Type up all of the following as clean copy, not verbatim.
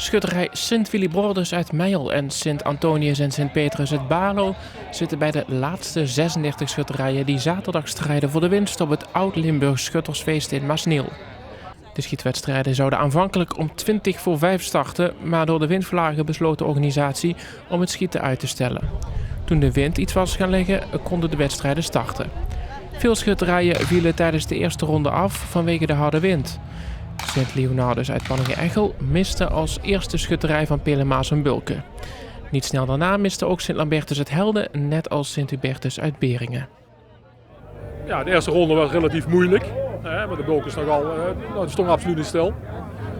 Schutterij Sint-Willibrordus uit Meijel en Sint-Antonius en Sint-Petrus uit Baarlo zitten bij de laatste 36 schutterijen die zaterdag strijden voor de winst op het Oud-Limburg Schuttersfeest in Masneel. De schietwedstrijden zouden aanvankelijk om 5:20 starten, maar door de windvlagen besloot de organisatie om het schieten uit te stellen. Toen de wind iets was gaan liggen, konden de wedstrijden starten. Veel schutterijen vielen tijdens de eerste ronde af vanwege de harde wind. Sint-Leonardus uit Panninge-Echel miste als eerste schutterij van Pelemaas en Bulke. Niet snel daarna miste ook Sint-Lambertus uit Helden, net als Sint-Hubertus uit Beringen. Ja, de eerste ronde was relatief moeilijk, maar de Bulke is nogal, die stond absoluut niet stil.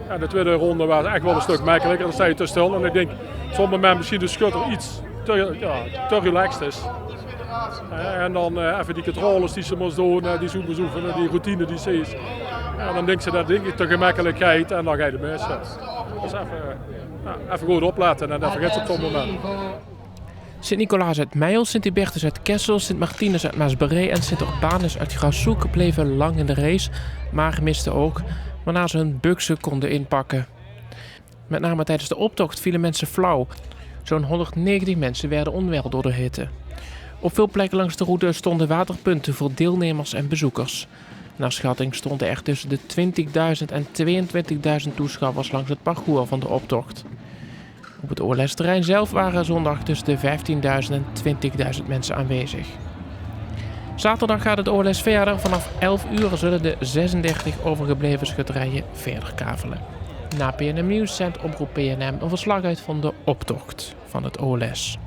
En de tweede ronde was echt wel een stuk makkelijker, dan sta je te stil. En ik denk, soms moment misschien de schutter iets te relaxed is. En dan even die controles die ze moest doen, die zoeken, die routine die ze is. En dan denkt ze dat te gemakkelijkheid en dan ga je de mis. Dus even goed opletten en dan vergeet ze op zo'n moment. Sint-Nicolaas uit Meijel, Sint-Hubertus uit Kessel, Sint-Martinus uit Maasberee en Sint-Urbanus uit Grassoek bleven lang in de race, maar misten ook, waarna ze hun buksen konden inpakken. Met name tijdens de optocht vielen mensen flauw. Zo'n 190 mensen werden onwel door de hitte. Op veel plekken langs de route stonden waterpunten voor deelnemers en bezoekers. Naar schatting stonden er tussen de 20.000 en 22.000 toeschouwers langs het parcours van de optocht. Op het OLS-terrein zelf waren zondag tussen de 15.000 en 20.000 mensen aanwezig. Zaterdag gaat het OLS verder. Vanaf 11 uur zullen de 36 overgebleven schutterijen verder kavelen. Na PNM Nieuws zendt Omroep PNM een verslag uit van de optocht van het OLS.